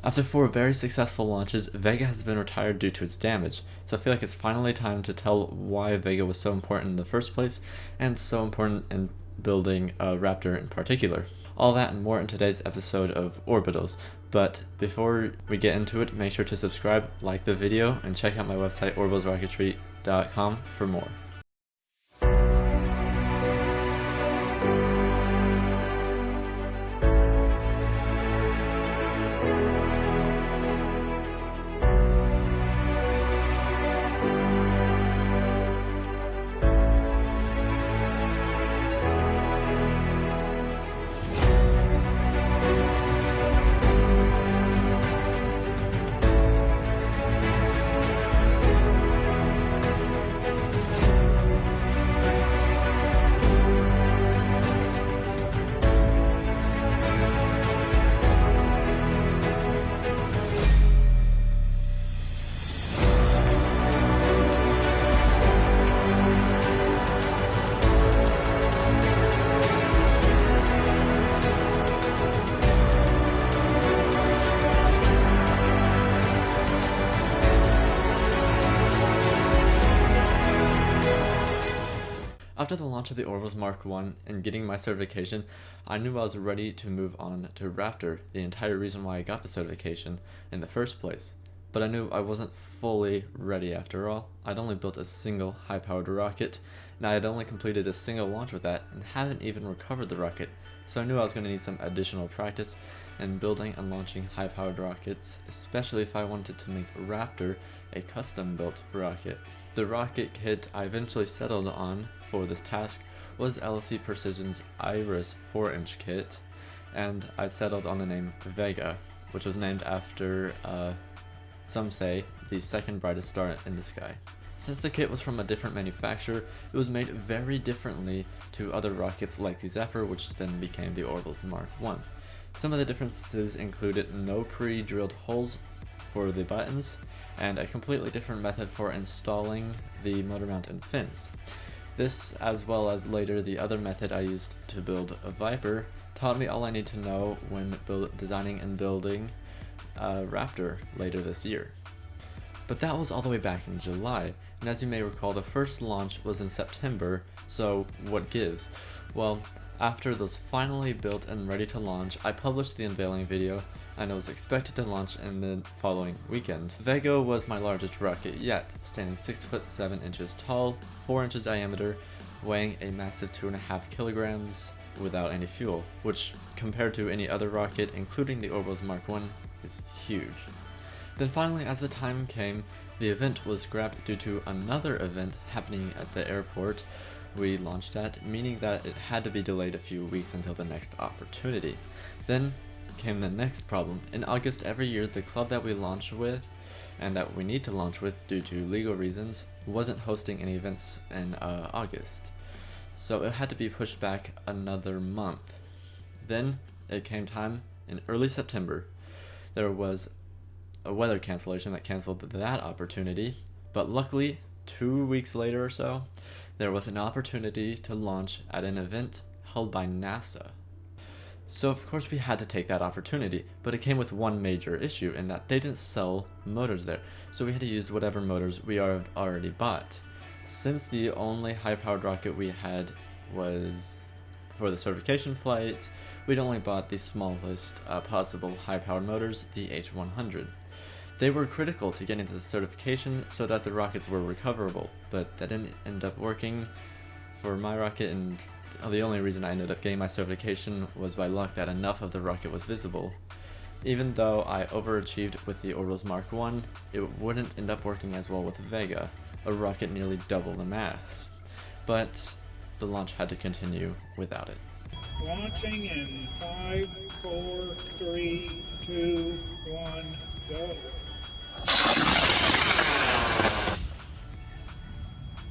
After 4 very successful launches, Vega has been retired due to its damage, so I feel like it's finally time to tell why Vega was so important in the first place, and so important in building Raptor in particular. All that and more in today's episode of Orbitals, but before we get into it, make sure to subscribe, like the video, and check out my website orbitalsrocketry.com for more. After the launch of the Orbitals Mark I and getting my certification, I knew I was ready to move on to Raptor, the entire reason why I got the certification in the first place. But I knew I wasn't fully ready after all. I'd only built a single high-powered rocket, and I had only completed a single launch with that and hadn't even recovered the rocket, so I knew I was going to need some additional practice in building and launching high-powered rockets, especially if I wanted to make Raptor a custom-built rocket. The rocket kit I eventually settled on for this task was LSC Precision's Iris 4-inch kit, and I settled on the name Vega, which was named after, some say, the second brightest star in the sky. Since the kit was from a different manufacturer, it was made very differently to other rockets like the Zephyr, which then became the Orbitals Mark I. Some of the differences included no pre-drilled holes for the buttons, and a completely different method for installing the motor mount and fins. This, as well as later the other method I used to build a Viper, taught me all I need to know when designing and building Raptor later this year. But that was all the way back in July, and as you may recall, the first launch was in September, so what gives? Well, after those finally built and ready to launch, I published the unveiling video, and it was expected to launch in the following weekend. Vega was my largest rocket yet, standing 6 foot 7 inches tall, 4 inches diameter, weighing a massive 2.5 kilograms without any fuel, which compared to any other rocket, including the Orbitals Mark I, is huge. Then finally, as the time came, the event was scrapped due to another event happening at the airport we launched at, meaning that it had to be delayed a few weeks until the next opportunity. Then came the next problem. In August every year, the club that we launch with, and that we need to launch with due to legal reasons, wasn't hosting any events in August. So it had to be pushed back another month. Then it came time in early September. There was a weather cancellation that canceled that opportunity, but luckily 2 weeks later or so, there was an opportunity to launch at an event held by NASA. So of course we had to take that opportunity, but it came with one major issue in that they didn't sell motors there, so we had to use whatever motors we already bought. Since the only high-powered rocket we had was for the certification flight, we'd only bought the smallest possible high-powered motors, the H100. They were critical to getting the certification so that the rockets were recoverable, but that didn't end up working for my rocket, and the only reason I ended up getting my certification was by luck that enough of the rocket was visible. Even though I overachieved with the Orbitals Mark I, it wouldn't end up working as well with Vega, a rocket nearly double the mass. But the launch had to continue without it. Launching in 5, 4, 3, 2, 1, go.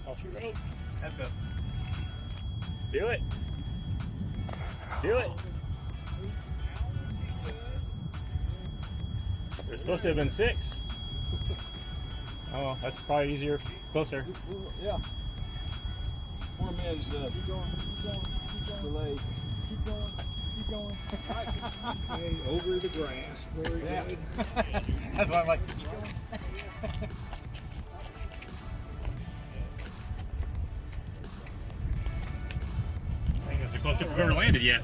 Off your rope. That's it. Do it. Do it. There's supposed to have been 6. Oh, that's probably easier. Closer. Yeah. Poor man's delayed. Keep going. keep going. Nice. Okay, over the grass. Very good. That's why I'm like, I think it's the closest we've ever landed yet.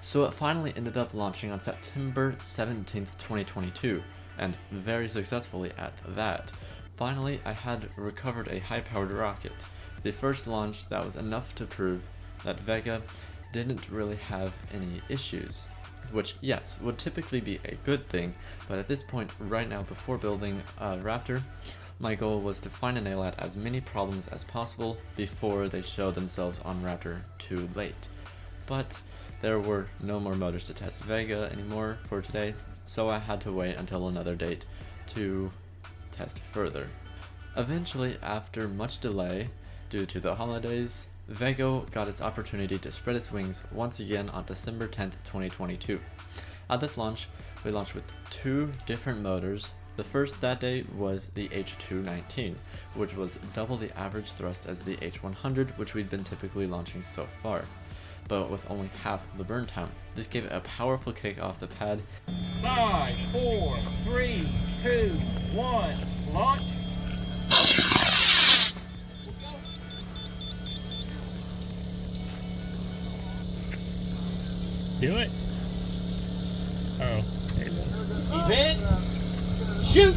So it finally ended up launching on September 17th, 2022, and very successfully at that. Finally, I had recovered a high-powered rocket, the first launch that was enough to prove that Vega didn't really have any issues. Which, yes, would typically be a good thing, but at this point, right now, before building a Raptor, my goal was to find and nail at as many problems as possible before they show themselves on Raptor too late. But there were no more motors to test Vega anymore for today, so I had to wait until another date to test further. Eventually, after much delay due to the holidays, Vega got its opportunity to spread its wings once again on December 10th, 2022. At this launch, we launched with 2 different motors. The first that day was the H219, which was double the average thrust as the H100, which we'd been typically launching so far, but with only half the burn time. This gave it a powerful kick off the pad. 5, 4, 3, 2, 1, launch. Do it. Oh. Event, shoot.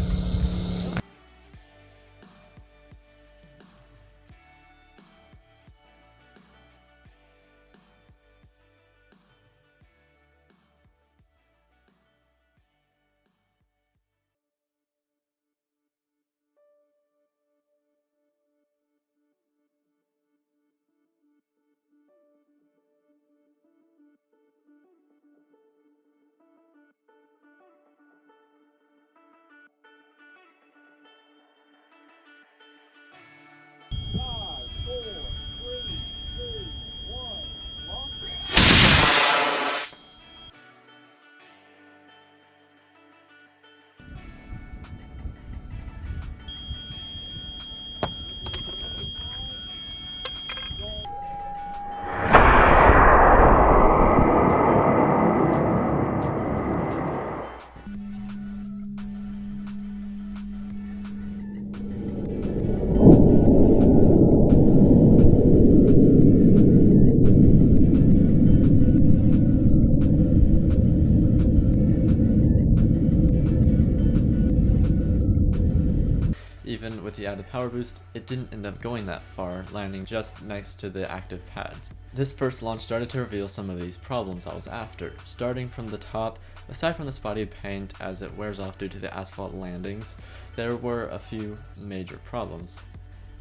Even with the added power boost, it didn't end up going that far, landing just next to the active pads. This first launch started to reveal some of these problems I was after. Starting from the top, aside from the spotty paint as it wears off due to the asphalt landings, there were a few major problems.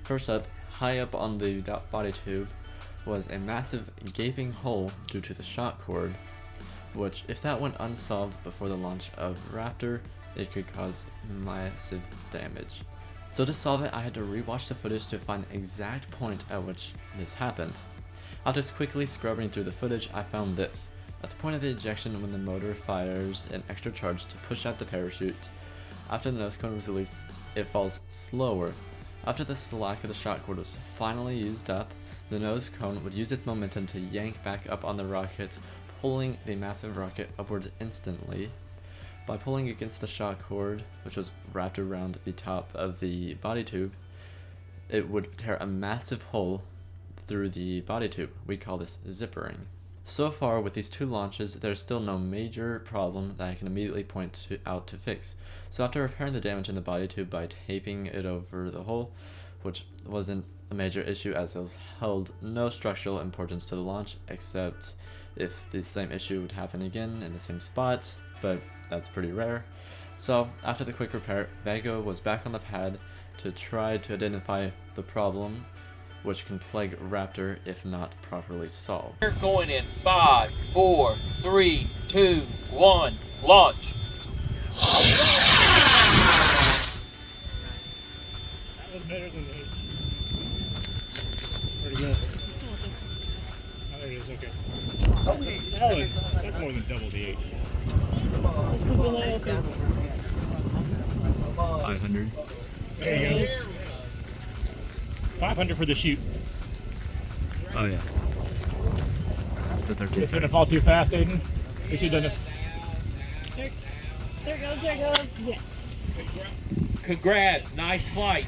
First up, high up on the body tube was a massive gaping hole due to the shock cord, which if that went unsolved before the launch of Raptor, it could cause massive damage. So to solve it, I had to rewatch the footage to find the exact point at which this happened. After quickly scrubbing through the footage, I found this. At the point of the ejection, when the motor fires an extra charge to push out the parachute, after the nose cone was released, it falls slower. After the slack of the shock cord was finally used up, the nose cone would use its momentum to yank back up on the rocket, pulling the massive rocket upwards instantly. By pulling against the shock cord, which was wrapped around the top of the body tube, it would tear a massive hole through the body tube. We call this zippering. So far, with these 2 launches, there's still no major problem that I can immediately point out to fix. So after repairing the damage in the body tube by taping it over the hole, which wasn't a major issue as it held no structural importance to the launch, except if the same issue would happen again in the same spot, but that's pretty rare. So after the quick repair, Vega was back on the pad to try to identify the problem, which can plague Raptor if not properly solved. We're going in 5, 4, 3, 2, 1, launch. That was better than the 8. Where'd it go? Oh, there it is, okay. That's more than double the 8. 500. There you go. 500 for the shoot. Oh yeah. It's a 13. It's gonna fall too fast, Aiden. We should have done it. There it goes. Yes. Congrats, nice flight.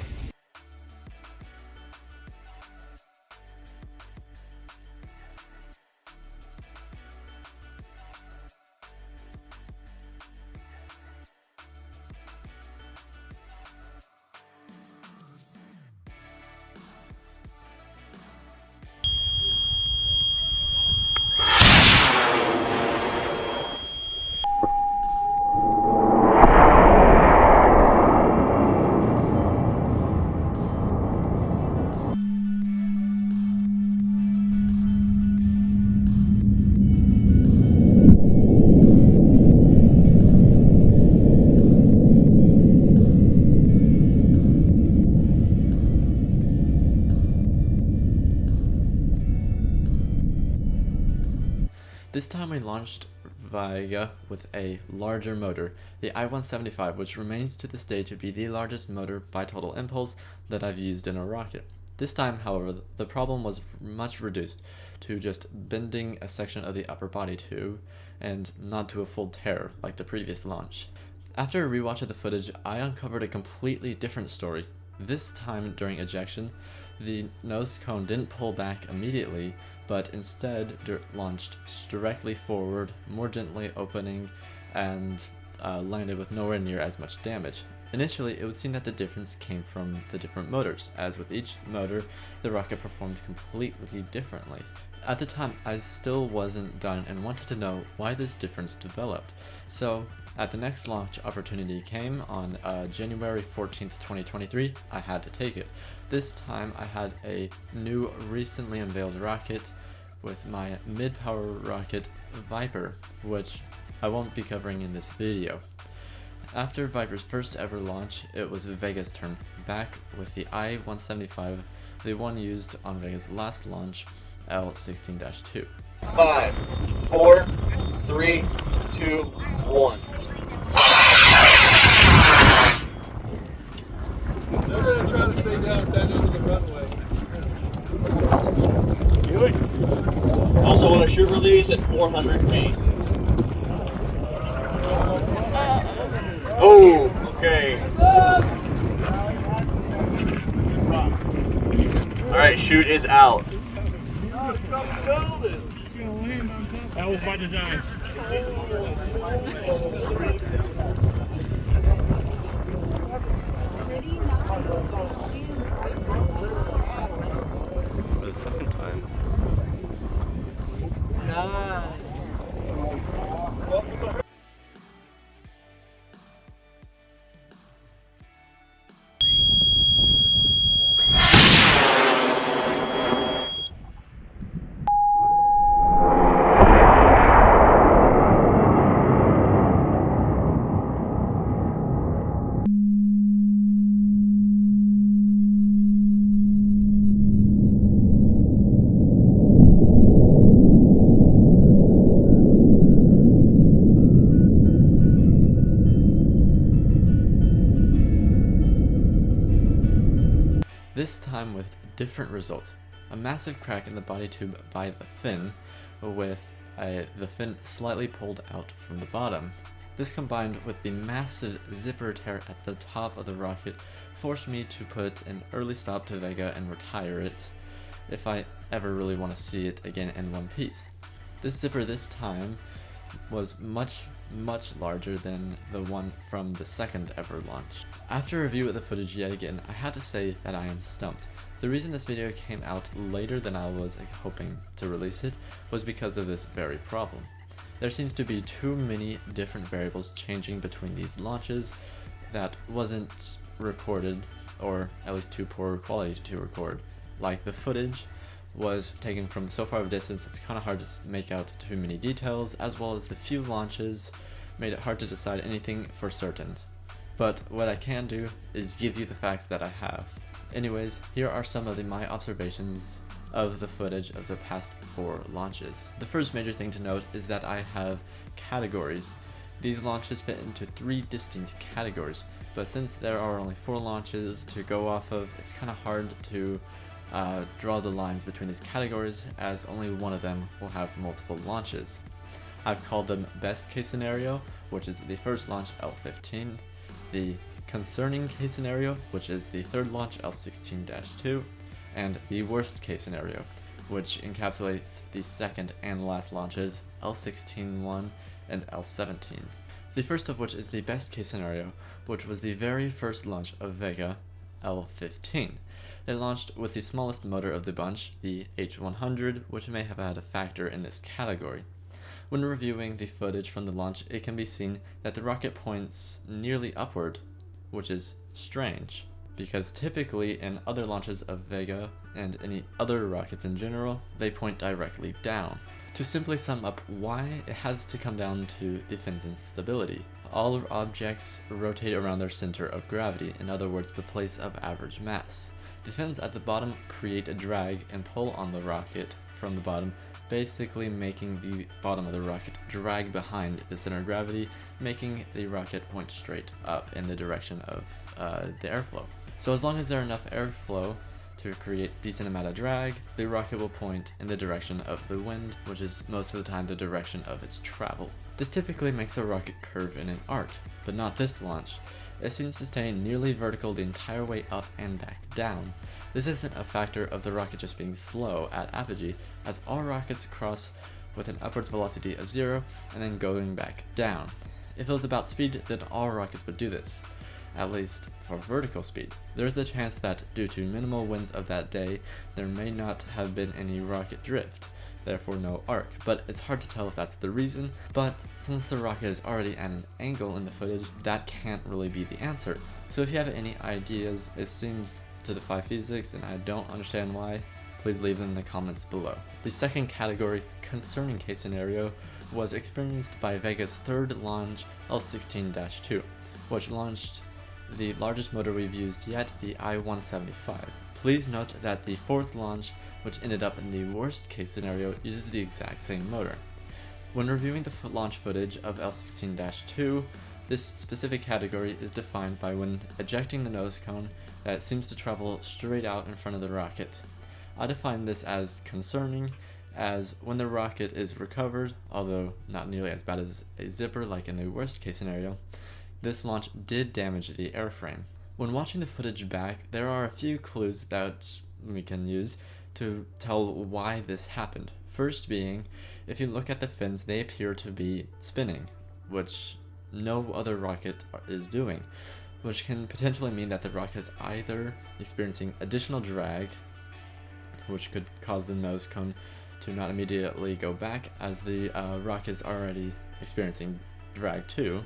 This time we launched Vega with a larger motor, the I-175, which remains to this day to be the largest motor by total impulse that I've used in a rocket. This time, however, the problem was much reduced to just bending a section of the upper body tube and not to a full tear like the previous launch. After a rewatch of the footage, I uncovered a completely different story. This time during ejection, the nose cone didn't pull back immediately, but instead launched directly forward, more gently opening, and landed with nowhere near as much damage. Initially, it would seem that the difference came from the different motors, as with each motor, the rocket performed completely differently. At the time, I still wasn't done and wanted to know why this difference developed. So, at the next launch opportunity came on January 14th, 2023, I had to take it. This time, I had a new, recently unveiled rocket with my mid-power rocket, Viper, which I won't be covering in this video. After Viper's first ever launch, it was Vega's turn, back with the I-175, the one used on Vega's last launch, L-16-2. 5, 4, 3, 2, 1. They're going to try to stay down at that end of the runway. Do it. Also want to shoot release at 400 feet. Oh, okay. Alright, shoot is out. That was by design. For the second time. This time with different results. A massive crack in the body tube by the fin, with the fin slightly pulled out from the bottom. This combined with the massive zipper tear at the top of the rocket forced me to put an early stop to Vega and retire it. if I ever really want to see it again in one piece. This zipper this time was much larger than the one from the second ever launch. After a review of the footage yet again, I have to say that I am stumped. The reason this video came out later than I was hoping to release it was because of this very problem. There seems to be too many different variables changing between these launches that wasn't recorded, or at least too poor quality to record. Like the footage was taken from so far of a distance it's kind of hard to make out too many details, as well as the few launches made it hard to decide anything for certain. But what I can do is give you the facts that I have. Anyways, here are some of my observations of the footage of the past 4 launches. The first major thing to note is that I have categories. These launches fit into 3 distinct categories, but since there are only 4 launches to go off of, it's kind of hard to draw the lines between these categories, as only one of them will have multiple launches. I've called them best case scenario, which is the first launch L15, the concerning case scenario, which is the third launch L16-2, and the worst case scenario, which encapsulates the second and last launches L16-1 and L17. The first of which is the best case scenario, which was the very first launch of Vega, L15. It launched with the smallest motor of the bunch, the H100, which may have had a factor in this category. When reviewing the footage from the launch, it can be seen that the rocket points nearly upward, which is strange, because typically in other launches of Vega and any other rockets in general, they point directly down. To simply sum up why, it has to come down to the fins' instability. All objects rotate around their center of gravity, in other words, the place of average mass. The fins at the bottom create a drag and pull on the rocket from the bottom, basically making the bottom of the rocket drag behind the center of gravity, making the rocket point straight up in the direction of the airflow. So as long as there's enough airflow to create decent amount of drag, the rocket will point in the direction of the wind, which is most of the time the direction of its travel. This typically makes a rocket curve in an arc, but not this launch. It seems to stay nearly vertical the entire way up and back down. This isn't a factor of the rocket just being slow at apogee, as all rockets cross with an upwards velocity of 0 and then going back down. If it was about speed, then all rockets would do this, at least for vertical speed. There's the chance that due to minimal winds of that day, there may not have been any rocket drift, therefore no arc, but it's hard to tell if that's the reason. But since the rocket is already at an angle in the footage, that can't really be the answer. So if you have any ideas, it seems to defy physics and I don't understand why, please leave them in the comments below. The second category, concerning case scenario, was experienced by Vega's third launch L16-2, which launched the largest motor we've used yet, the I-175. Please note that the fourth launch, which ended up in the worst case scenario, uses the exact same motor. When reviewing the launch footage of L16-2, this specific category is defined by when ejecting the nose cone that seems to travel straight out in front of the rocket. I define this as concerning, as when the rocket is recovered, although not nearly as bad as a zipper like in the worst case scenario, this launch did damage the airframe. When watching the footage back, there are a few clues that we can use to tell why this happened. First being, if you look at the fins, they appear to be spinning, which no other rocket is doing, which can potentially mean that the rocket is either experiencing additional drag, which could cause the nose cone to not immediately go back, as the rocket is already experiencing drag too,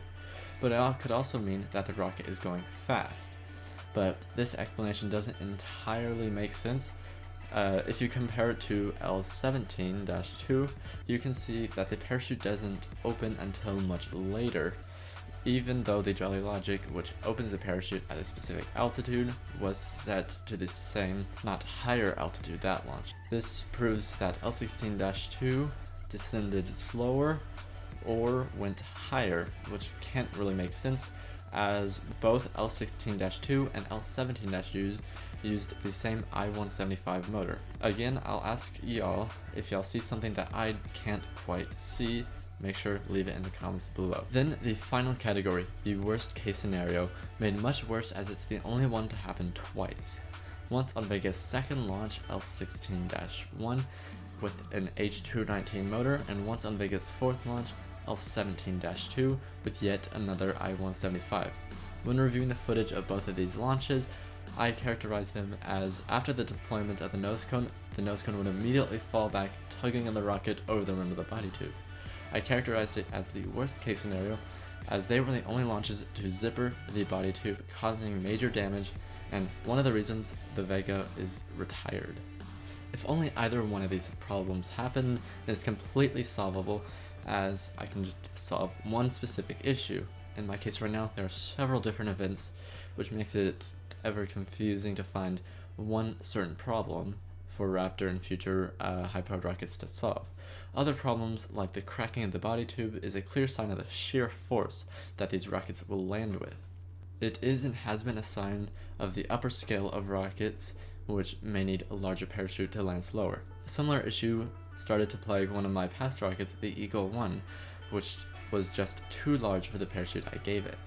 but it could also mean that the rocket is going fast. But this explanation doesn't entirely make sense. If you compare it to L17-2, you can see that the parachute doesn't open until much later, even though the Jolly logic, which opens the parachute at a specific altitude, was set to the same, not higher altitude that launch. This proves that L16-2 descended slower or went higher, which can't really make sense, as both L16-2 and L17-2 used the same I-175 motor. Again, I'll ask y'all if y'all see something that I can't quite see. Make sure to leave it in the comments below. Then the final category, the worst case scenario, made much worse as it's the only one to happen twice. once on Vega's second launch L16-1 with an H219 motor, and once on Vega's fourth launch L17-2 with yet another I-175. When reviewing the footage of both of these launches, I characterized them as after the deployment of the nose cone would immediately fall back, tugging on the rocket over the rim of the body tube. I characterized it as the worst case scenario, as they were the only launches to zipper the body tube, causing major damage, and one of the reasons the Vega is retired. If only either one of these problems happened, it is completely solvable, as I can just solve one specific issue. In my case right now, there are several different events, which makes it ever confusing to find one certain problem for Raptor and future high-powered rockets to solve. Other problems, like the cracking of the body tube, is a clear sign of the sheer force that these rockets will land with. It is and has been a sign of the upper scale of rockets, which may need a larger parachute to land slower. A similar issue started to plague one of my past rockets, the Eagle 1, which was just too large for the parachute I gave it.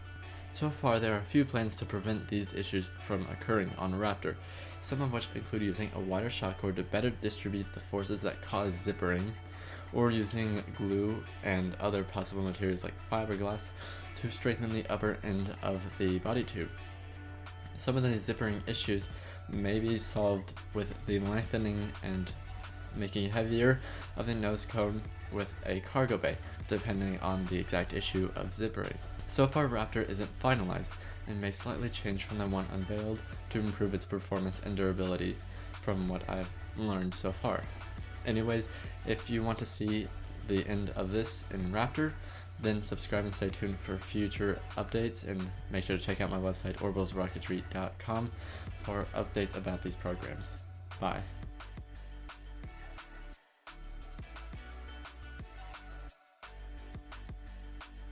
So far, there are a few plans to prevent these issues from occurring on Raptor, some of which include using a wider shock cord to better distribute the forces that cause zippering, or using glue and other possible materials like fiberglass to strengthen the upper end of the body tube. Some of the zippering issues may be solved with the lengthening and making heavier of the nose cone with a cargo bay, depending on the exact issue of zippering. So far, Raptor isn't finalized and may slightly change from the one unveiled to improve its performance and durability from what I've learned so far. Anyways, if you want to see the end of this in Raptor, then subscribe and stay tuned for future updates, and make sure to check out my website orbitalsrocketry.com for updates about these programs. Bye.